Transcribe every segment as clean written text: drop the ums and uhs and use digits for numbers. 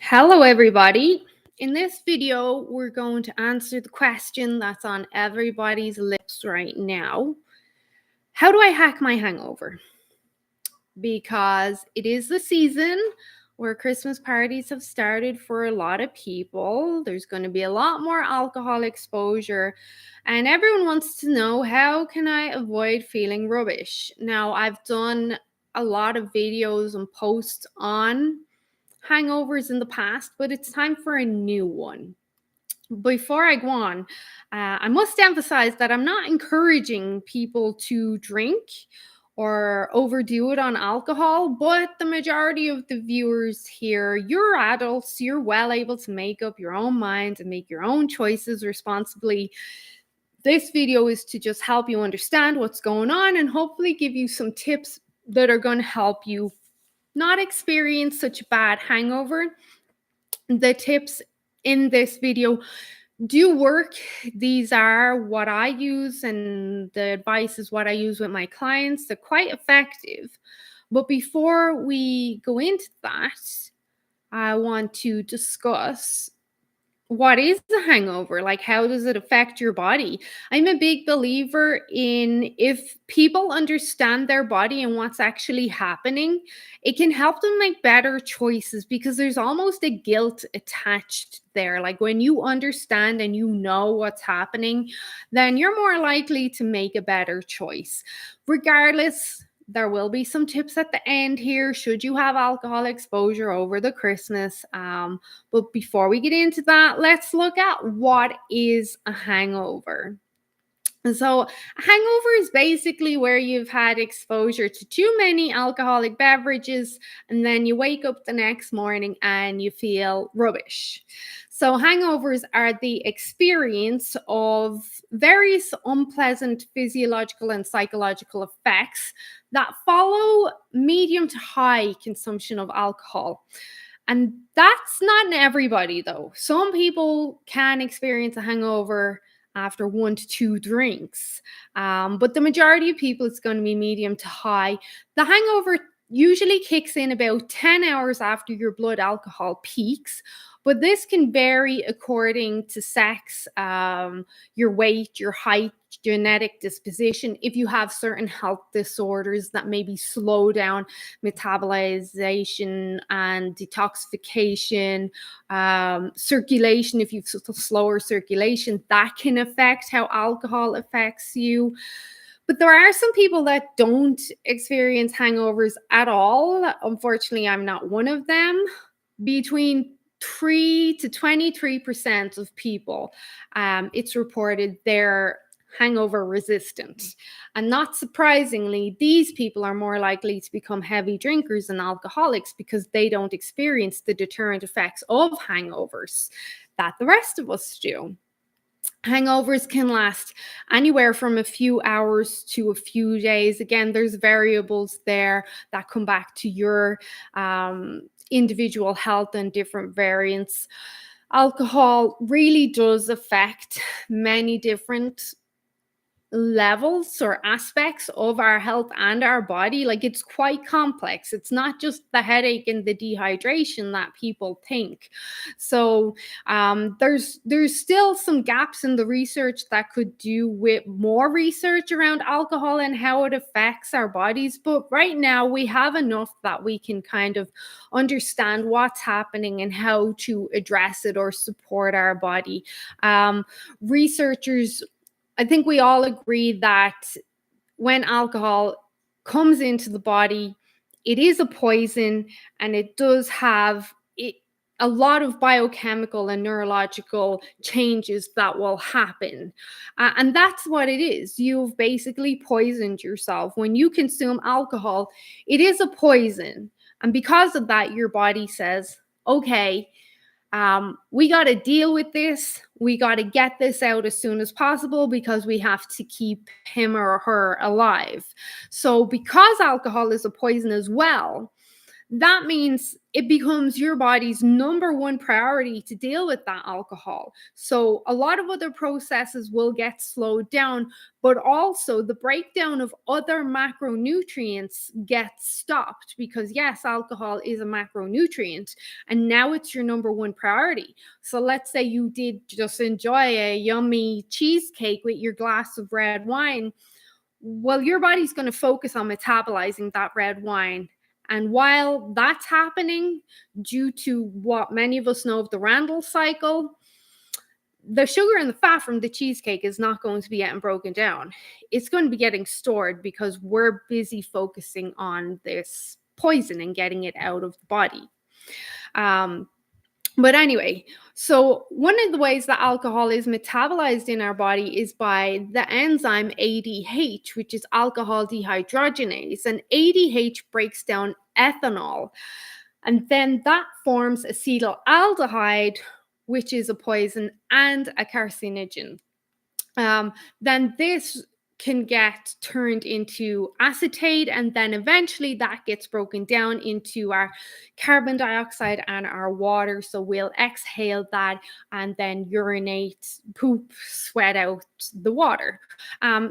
Hello, everybody. In this video, we're going to answer the question that's on everybody's lips right now. How do I hack my hangover? Because it is the season where Christmas parties have started for a lot of people. There's going to be a lot more alcohol exposure, and everyone wants to know, how can I avoid feeling rubbish? Now, I've done a lot of videos and posts on hangovers in the past, but it's time for a new one. Before I go on, I must emphasize that I'm not encouraging people to drink or overdo it on alcohol, but the majority of the viewers here, you're adults, you're well able to make up your own mind and make your own choices responsibly. This video is to just help you understand what's going on and hopefully give you some tips that are going to help you not experience such a bad hangover. The tips in this video do work. These are what I use, and the advice is what I use with my clients. They're quite effective. But before we go into that, I want to discuss what is a hangover? Like, how does it affect your body? I'm a big believer in, if people understand their body and what's actually happening, it can help them make better choices, because there's almost a guilt attached there. Like, when you understand and you know what's happening, then you're more likely to make a better choice. Regardless, there will be some tips at the end here should you have alcohol exposure over the Christmas. But before we get into that, let's look at what is a hangover. So, a hangover is basically where you've had exposure to too many alcoholic beverages, and then you wake up the next morning and you feel rubbish. So, hangovers are the experience of various unpleasant physiological and psychological effects that follow medium to high consumption of alcohol. And that's not in everybody, though. Some people can experience a hangover after 1 to 2 drinks. But the majority of people, it's going to be medium to high. The hangover usually kicks in about 10 hours after your blood alcohol peaks, but this can vary according to sex, your weight, your height, genetic disposition. If you have certain health disorders that maybe slow down metabolization and detoxification, circulation, if you've slower circulation, that can affect how alcohol affects you. But there are some people that don't experience hangovers at all. Unfortunately, I'm not one of them. Between 3 to 23% of people, it's reported they're hangover resistant. And not surprisingly, these people are more likely to become heavy drinkers and alcoholics because they don't experience the deterrent effects of hangovers that the rest of us do. Hangovers can last anywhere from a few hours to a few days. Again, there's variables there that come back to your individual health and different variants. Alcohol really does affect many different levels or aspects of our health and our body. Like, it's quite complex. It's not just the headache and the dehydration that people think. So there's still some gaps in the research that could do with more research around alcohol and how it affects our bodies. But right now we have enough that we can kind of understand what's happening and how to address it or support our body. Researchers, I think we all agree that when alcohol comes into the body, it is a poison, and it does have a lot of biochemical and neurological changes that will happen. And that's what it is. You've basically poisoned yourself. When you consume alcohol, it is a poison. And because of that, your body says, okay, we got to deal with this. We got to get this out as soon as possible because we have to keep him or her alive. So because alcohol is a poison as well, that means it becomes your body's number one priority to deal with that alcohol. So a lot of other processes will get slowed down, but also the breakdown of other macronutrients gets stopped because, yes, alcohol is a macronutrient, and now it's your number one priority. So let's say you did just enjoy a yummy cheesecake with your glass of red wine. Well, your body's going to focus on metabolizing that red wine. And while that's happening, due to what many of us know of the Randall cycle, the sugar and the fat from the cheesecake is not going to be getting broken down. It's going to be getting stored because we're busy focusing on this poison and getting it out of the body. But anyway, so one of the ways that alcohol is metabolized in our body is by the enzyme ADH, which is alcohol dehydrogenase. And ADH breaks down ethanol. And then that forms acetaldehyde, which is a poison and a carcinogen. Then this can get turned into acetate, and then eventually that gets broken down into our carbon dioxide and our water. So we'll exhale that and then urinate, poop, sweat out the water.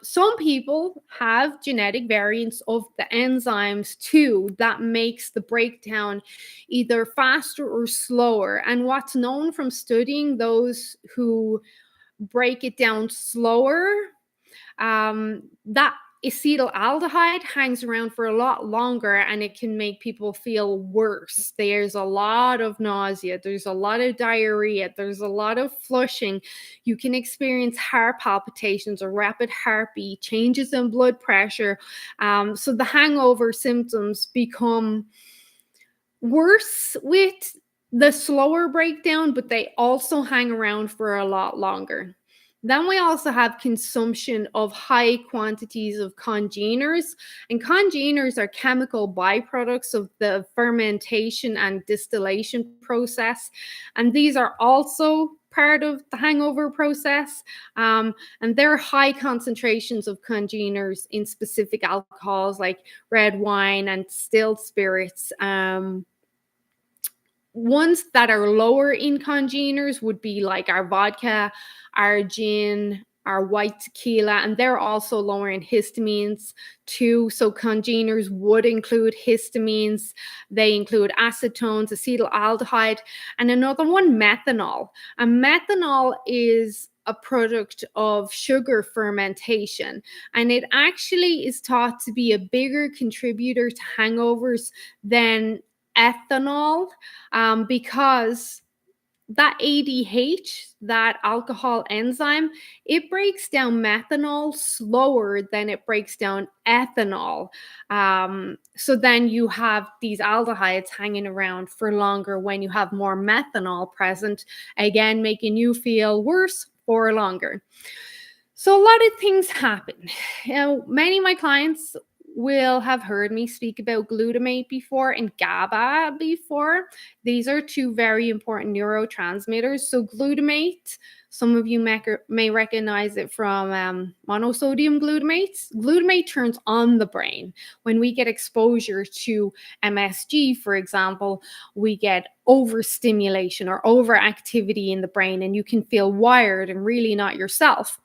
Some people have genetic variants of the enzymes too that makes the breakdown either faster or slower. And what's known from studying those who break it down slower, that acetaldehyde hangs around for a lot longer, and it can make people feel worse. There's a lot of nausea, there's a lot of diarrhea, there's a lot of flushing. You can experience heart palpitations or rapid heartbeat, changes in blood pressure. So the hangover symptoms become worse with the slower breakdown, but they also hang around for a lot longer. Then we also have consumption of high quantities of congeners. And congeners are chemical byproducts of the fermentation and distillation process. And these are also part of the hangover process. And there are high concentrations of congeners in specific alcohols like red wine and distilled spirits. Ones that are lower in congeners would be like our vodka, our gin, our white tequila, and they're also lower in histamines too. So congeners would include histamines. They include acetones, acetaldehyde, and another one, methanol. And methanol is a product of sugar fermentation, and it actually is thought to be a bigger contributor to hangovers than ethanol, because that ADH, that alcohol enzyme, it breaks down methanol slower than it breaks down ethanol. So then you have these aldehydes hanging around for longer when you have more methanol present, again, making you feel worse for longer. So a lot of things happen. Many of my clients will have heard me speak about glutamate before and GABA before. These are two very important neurotransmitters. So glutamate, some of you may recognize it from monosodium glutamate. Glutamate turns on the brain. When we get exposure to MSG, for example, we get overstimulation or overactivity in the brain, and you can feel wired and really not yourself.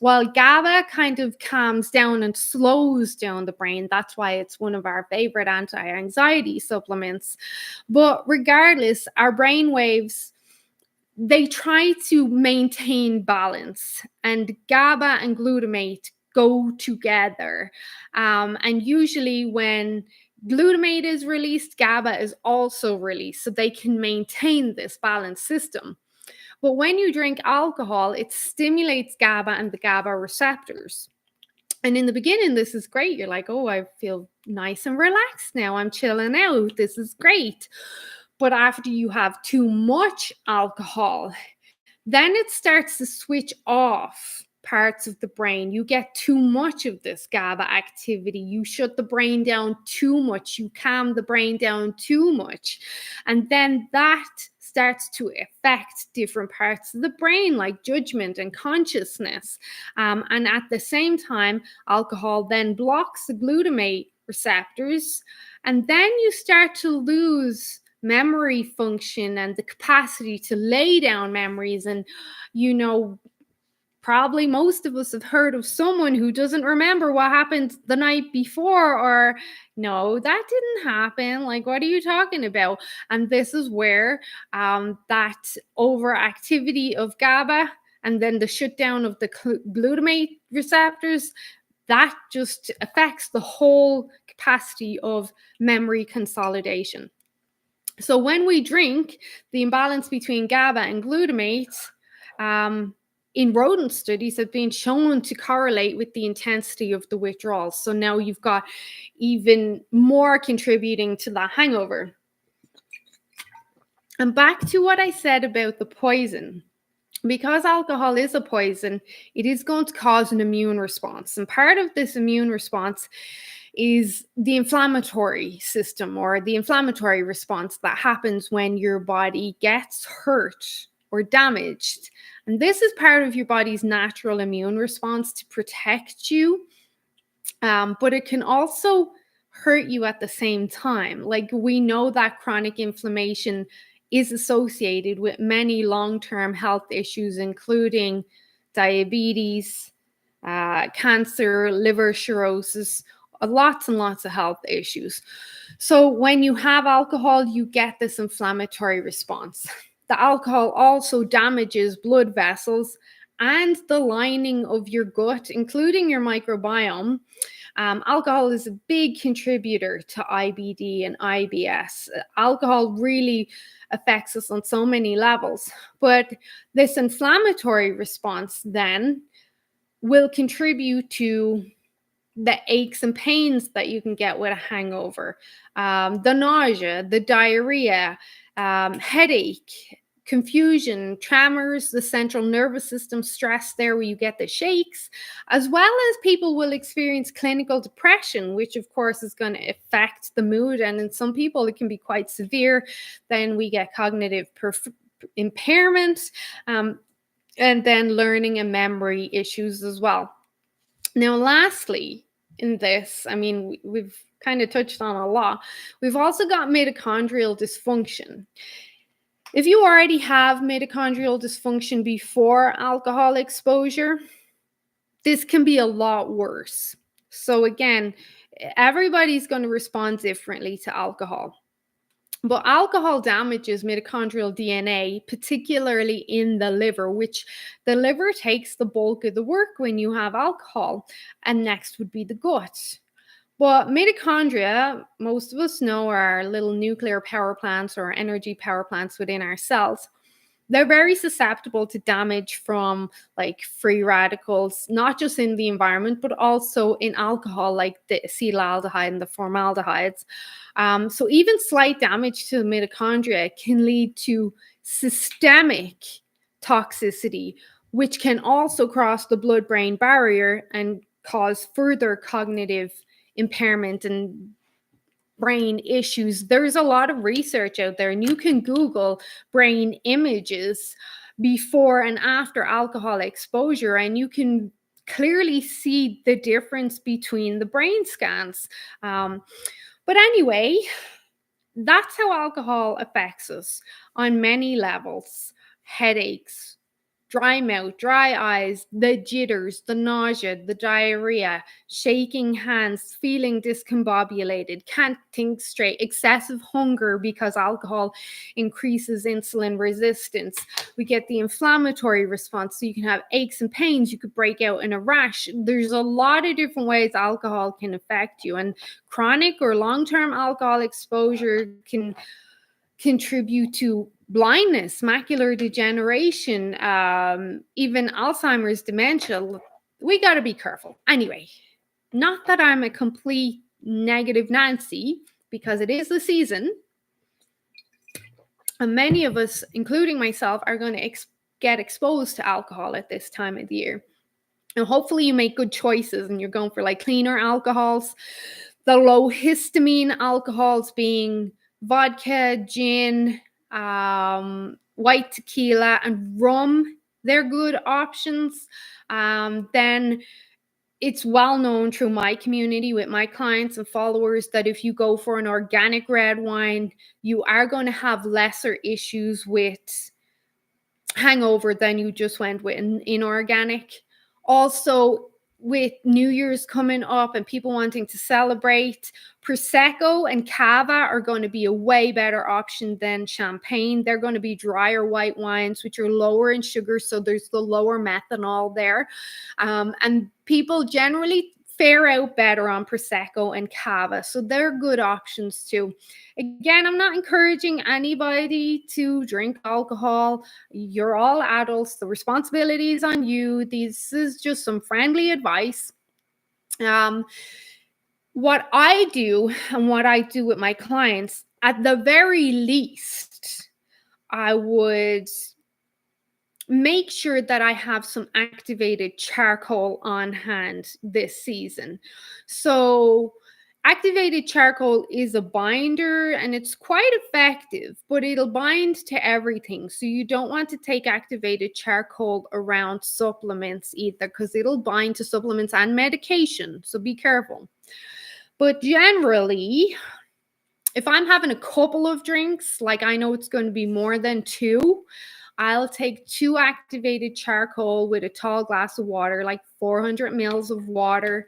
Well, GABA kind of calms down and slows down the brain. That's why it's one of our favorite anti-anxiety supplements. But regardless, our brain waves, they try to maintain balance, and GABA and glutamate go together. And usually when glutamate is released, GABA is also released, so they can maintain this balanced system. But when you drink alcohol, it stimulates GABA and the GABA receptors. And in the beginning, this is great. You're like, oh, I feel nice and relaxed now. I'm chilling out. This is great. But after you have too much alcohol, then it starts to switch off parts of the brain. You get too much of this GABA activity. You shut the brain down too much. You calm the brain down too much. And then that starts to affect different parts of the brain, like judgment and consciousness. And at the same time, alcohol then blocks the glutamate receptors. And then you start to lose memory function and the capacity to lay down memories. And, probably most of us have heard of someone who doesn't remember what happened the night before, or no, that didn't happen. Like, what are you talking about? And this is where that overactivity of GABA and then the shutdown of the glutamate receptors, that just affects the whole capacity of memory consolidation. So when we drink, the imbalance between GABA and glutamate in rodent studies have been shown to correlate with the intensity of the withdrawal. So now you've got even more contributing to that hangover. And back to what I said about the poison. Because alcohol is a poison, it is going to cause an immune response. And part of this immune response is the inflammatory system, or the inflammatory response that happens when your body gets hurt or damaged. And this is part of your body's natural immune response to protect you. But it can also hurt you at the same time. Like, we know that chronic inflammation is associated with many long-term health issues, including diabetes, cancer, liver cirrhosis, lots and lots of health issues. So when you have alcohol, you get this inflammatory response. The alcohol also damages blood vessels and the lining of your gut, including your microbiome. Alcohol is a big contributor to IBD and IBS. Alcohol really affects us on so many levels. But this inflammatory response then will contribute to the aches and pains that you can get with a hangover, the nausea, the diarrhea, headache, confusion, tremors, the central nervous system stress there where you get the shakes, as well as people will experience clinical depression, which of course is going to affect the mood. And in some people, it can be quite severe. Then we get cognitive impairment, and then learning and memory issues as well. Now, lastly, in this, I mean, we've kind of touched on a lot. We've also got mitochondrial dysfunction. If you already have mitochondrial dysfunction before alcohol exposure, this can be a lot worse. So again, everybody's going to respond differently to alcohol. But alcohol damages mitochondrial DNA, particularly in the liver, which the liver takes the bulk of the work when you have alcohol. And next would be the gut. But mitochondria, most of us know, are little nuclear power plants or energy power plants within our cells. They're very susceptible to damage from like free radicals, not just in the environment, but also in alcohol, like the acetaldehyde and the formaldehydes. So even slight damage to the mitochondria can lead to systemic toxicity, which can also cross the blood-brain barrier and cause further cognitive impairment and brain issues. There's a lot of research out there, and you can Google brain images before and after alcohol exposure, and you can clearly see the difference between the brain scans. But anyway, that's how alcohol affects us on many levels. Headaches, dry mouth, dry eyes, the jitters, the nausea, the diarrhea, shaking hands, feeling discombobulated, can't think straight, excessive hunger because alcohol increases insulin resistance. We get the inflammatory response, so you can have aches and pains, you could break out in a rash. There's a lot of different ways alcohol can affect you, and chronic or long-term alcohol exposure can contribute to blindness, macular degeneration, even Alzheimer's, dementia. We got to be careful. Anyway, not that I'm a complete negative Nancy, because it is the season. And many of us, including myself, are going to get exposed to alcohol at this time of the year. And hopefully you make good choices and you're going for like cleaner alcohols. The low histamine alcohols being vodka, gin, white tequila, and rum. They're good options. Then it's well known through my community with my clients and followers that if you go for an organic red wine, you are going to have lesser issues with hangover than you just went with an inorganic. Also, with New Year's coming up and people wanting to celebrate, Prosecco and Cava are going to be a way better option than champagne. They're going to be drier white wines, which are lower in sugar, so there's the lower methanol there. And people generally fare out better on Prosecco and Cava, so they're good options too. Again, I'm not encouraging anybody to drink alcohol. You're all adults. The responsibility is on you. This is just some friendly advice. What I do and what I do with my clients, at the very least, I would make sure that I have some activated charcoal on hand this season. So activated charcoal is a binder and it's quite effective, but it'll bind to everything. So you don't want to take activated charcoal around supplements either, because it'll bind to supplements and medication. So be careful. But generally, if I'm having a couple of drinks, like I know it's going to be more than two, I'll take 2 activated charcoal with a tall glass of water, like 400 mils of water,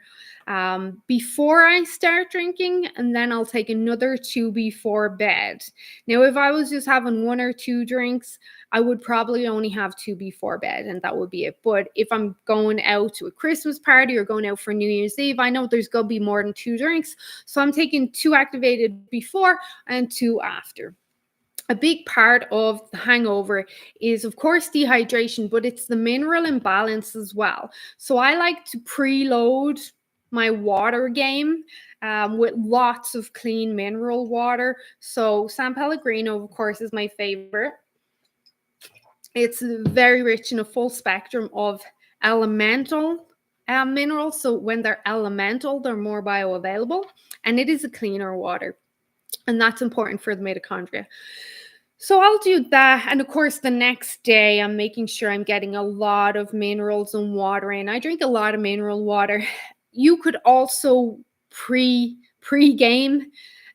before I start drinking, and then I'll take another 2 before bed. Now, if I was just having 1 or 2 drinks, I would probably only have 2 before bed, and that would be it. But if I'm going out to a Christmas party or going out for New Year's Eve, I know there's going to be more than 2 drinks. So I'm taking 2 activated before and 2 after. A big part of the hangover is, of course, dehydration, but it's the mineral imbalance as well. So I like to preload my water game with lots of clean mineral water. So San Pellegrino, of course, is my favorite. It's very rich in a full spectrum of elemental minerals. So when they're elemental, they're more bioavailable, and it is a cleaner water. And that's important for the mitochondria. So I'll do that. And of course, the next day, I'm making sure I'm getting a lot of minerals and water in. I drink a lot of mineral water. You could also pre-game,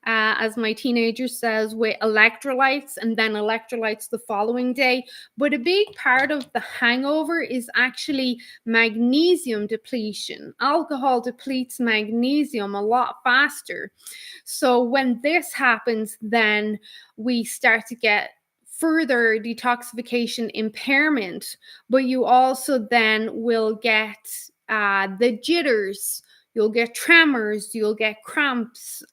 as my teenager says, with electrolytes, and then electrolytes the following day. But a big part of the hangover is actually magnesium depletion. Alcohol depletes magnesium a lot faster. So when this happens, then we start to get further detoxification impairment, but you also then will get the jitters, you'll get tremors, you'll get cramps.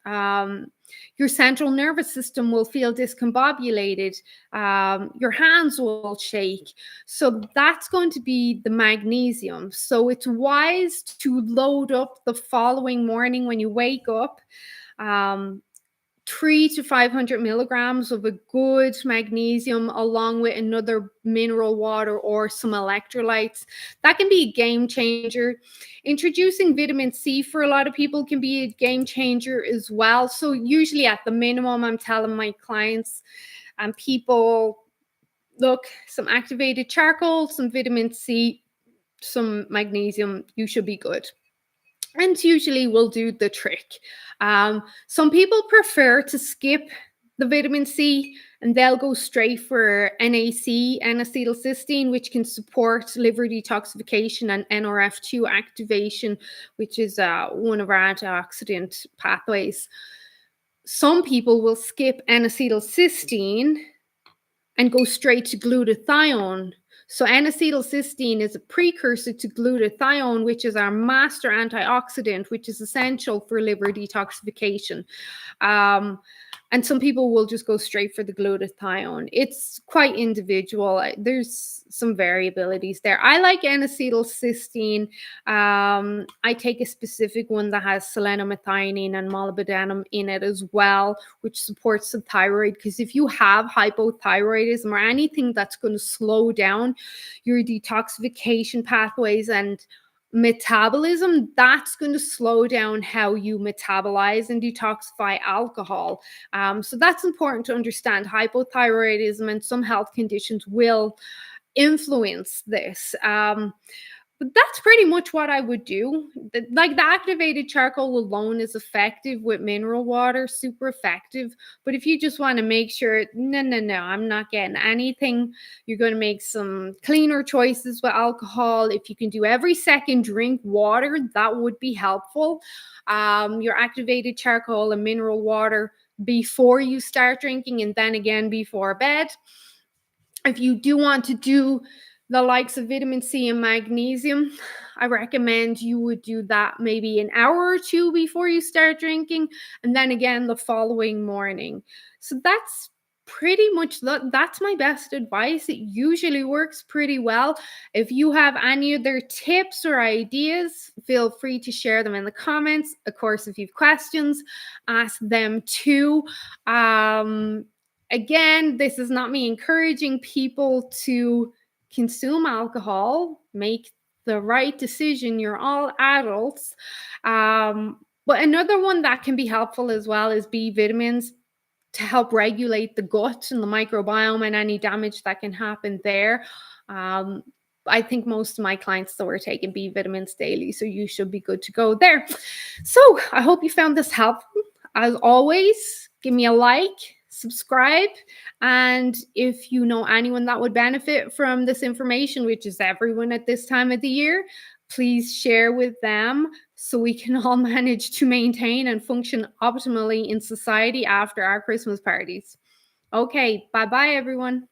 Your central nervous system will feel discombobulated. Your hands will shake. So that's going to be the magnesium. So it's wise to load up the following morning when you wake up. 300 to 500 milligrams of a good magnesium along with another mineral water or some electrolytes. That can be a game changer. Introducing vitamin C for a lot of people can be a game changer as well. So usually at the minimum, I'm telling my clients and people, look, some activated charcoal, some vitamin C, some magnesium, you should be good. And usually will do the trick. Some people prefer to skip the vitamin C and they'll go straight for NAC, N-acetylcysteine, which can support liver detoxification, and NRF2 activation, which is one of our antioxidant pathways. Some people will skip N-acetylcysteine and go straight to glutathione. So N-acetylcysteine is a precursor to glutathione, which is our master antioxidant, which is essential for liver detoxification. And some people will just go straight for the glutathione. It's quite individual. There's some variabilities there. I like N-acetylcysteine. I take a specific one that has selenomethionine and molybdenum in it as well, which supports the thyroid. Because if you have hypothyroidism or anything that's going to slow down your detoxification pathways and metabolism, that's going to slow down how you metabolize and detoxify alcohol. So that's important to understand. Hypothyroidism and some health conditions will influence this. But that's pretty much what I would do. Like the activated charcoal alone is effective with mineral water, super effective. But if you just want to make sure, no, no, no, I'm not getting anything, you're going to make some cleaner choices with alcohol. If you can do every second drink water, that would be helpful. Your activated charcoal and mineral water before you start drinking, and then again before bed. If you do want to do the likes of vitamin C and magnesium, I recommend you would do that maybe an hour or two before you start drinking, and then again the following morning. So that's pretty much that's my best advice. It usually works pretty well. If you have any other tips or ideas, feel free to share them in the comments. Of course, if you have questions, ask them too. Again, this is not me encouraging people to consume alcohol. Make the right decision. You're all adults. But another one that can be helpful as well is B vitamins to help regulate the gut and the microbiome and any damage that can happen there. I think most of my clients though are taking B vitamins daily, so you should be good to go there. So I hope you found this helpful. As always, give me a like, subscribe, and if you know anyone that would benefit from this information, which is everyone at this time of the year, please share with them so we can all manage to maintain and function optimally in society after our Christmas parties. Okay, bye-bye everyone.